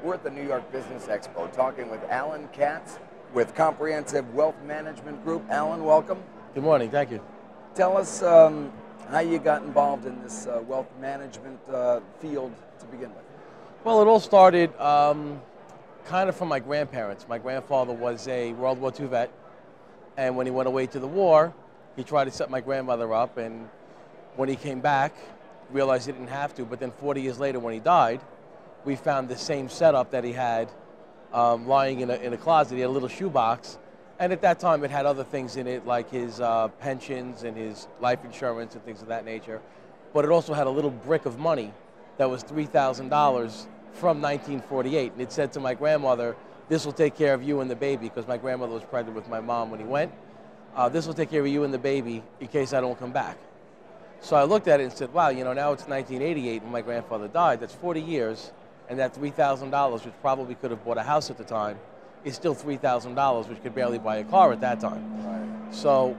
We're at the New York Business Expo talking with Alan Katz with Comprehensive Wealth Management Group. Alan, welcome. Good morning, thank you. Tell us how you got involved in this wealth management field to begin with. Well, it all started kind of from my grandparents. My grandfather was a World War II vet, and when he went away to the war, he tried to set my grandmother up, and when he came back, realized he didn't have to, but then 40 years later when he died, we found the same setup that he had lying in a closet. He had a little shoebox, and at that time it had other things in it like his pensions and his life insurance and things of that nature, but it also had a little brick of money that was $3,000 from 1948, and it said to my grandmother, "This will take care of you and the baby," because my grandmother was pregnant with my mom when he went. "This will take care of you and the baby in case I don't come back." So I looked at it and said, wow, you know, now it's 1988 when my grandfather died. That's 40 years, and that $3,000, which probably could have bought a house at the time, is still $3,000, which could barely buy a car at that time. Right. So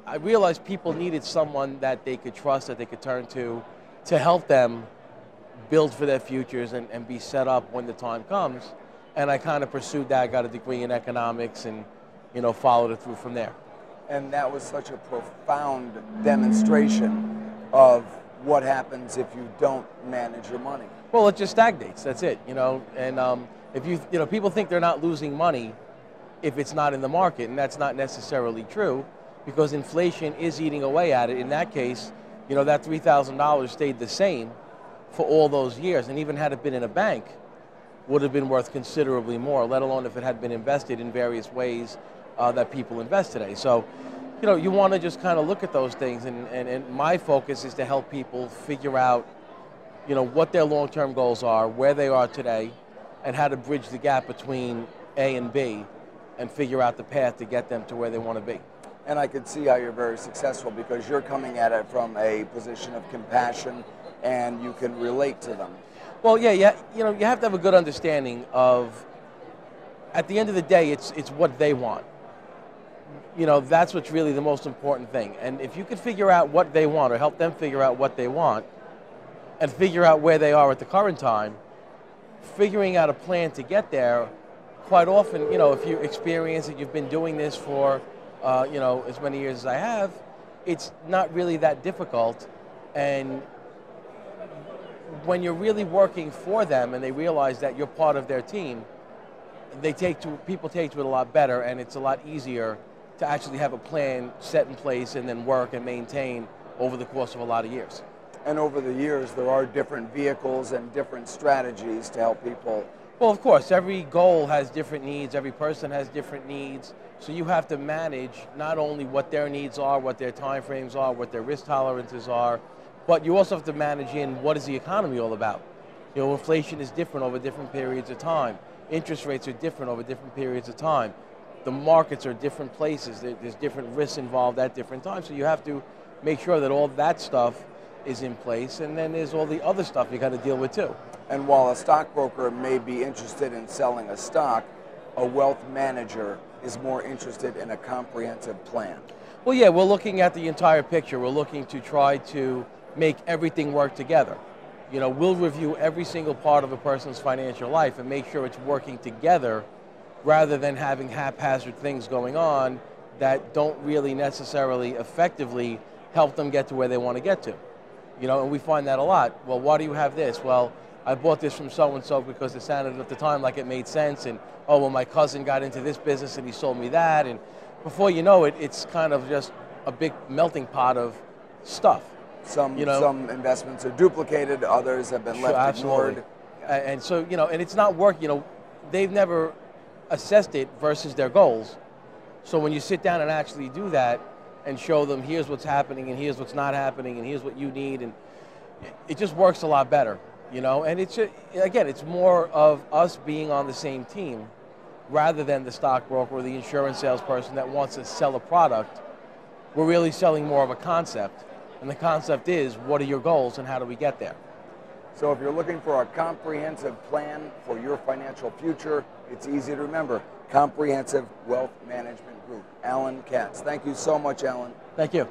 I realized people needed someone that they could trust, that they could turn to help them build for their futures and be set up when the time comes. And I kind of pursued that. I got a degree in economics and, you know, followed it through from there. And that was such a profound demonstration of what happens if you don't manage your money. Well, it just stagnates. That's it, you know. And if you know, people think they're not losing money if it's not in the market, and that's not necessarily true, because inflation is eating away at it. In that case, you know, that $3,000 stayed the same for all those years, and even had it been in a bank, would have been worth considerably more, let alone if it had been invested in various ways that people invest today. So, you know, you want to just kind of look at those things, and my focus is to help people figure out, you know, what their long-term goals are, where they are today, and how to bridge the gap between A and B, and figure out the path to get them to where they want to be. And I could see how you're very successful because you're coming at it from a position of compassion and you can relate to them. Well, yeah, you know, you have to have a good understanding of, at the end of the day, it's what they want. You know, that's what's really the most important thing. And if you could figure out what they want or help them figure out what they want and figure out where they are at the current time, figuring out a plan to get there, quite often, you know, if you experience it, you've been doing this for, you know, as many years as I have, it's not really that difficult. And when you're really working for them and they realize that you're part of their team, people take to it a lot better, and it's a lot easier to actually have a plan set in place and then work and maintain over the course of a lot of years. And over the years, there are different vehicles and different strategies to help people. Well, of course, every goal has different needs, every person has different needs, so you have to manage not only what their needs are, what their time frames are, what their risk tolerances are, but you also have to manage in what is the economy all about. You know, inflation is different over different periods of time. Interest rates are different over different periods of time. The markets are different places. There's different risks involved at different times. So you have to make sure that all that stuff is in place, and then there's all the other stuff you got to deal with too. And while a stockbroker may be interested in selling a stock, a wealth manager is more interested in a comprehensive plan. Well, yeah, we're looking at the entire picture. We're looking to try to make everything work together. You know, we'll review every single part of a person's financial life and make sure it's working together rather than having haphazard things going on that don't really necessarily effectively help them get to where they want to get to. You know, and we find that a lot. Well, why do you have this? Well, I bought this from so-and-so because it sounded at the time like it made sense, and oh, well, my cousin got into this business and he sold me that, and before you know it, it's kind of just a big melting pot of stuff. Some investments are duplicated, others have been left ignored. And so, you know, and it's not working. You know, they've never assessed it versus their goals. So when you sit down and actually do that and show them here's what's happening and here's what's not happening and here's what you need, and it just works a lot better, you know. And it's again, it's more of us being on the same team rather than the stockbroker or the insurance salesperson that wants to sell a product. We're really selling more of a concept. And the concept is, what are your goals and how do we get there? So if you're looking for a comprehensive plan for your financial future, it's easy to remember. Comprehensive Wealth Management Group. Alan Katz. Thank you so much, Alan. Thank you.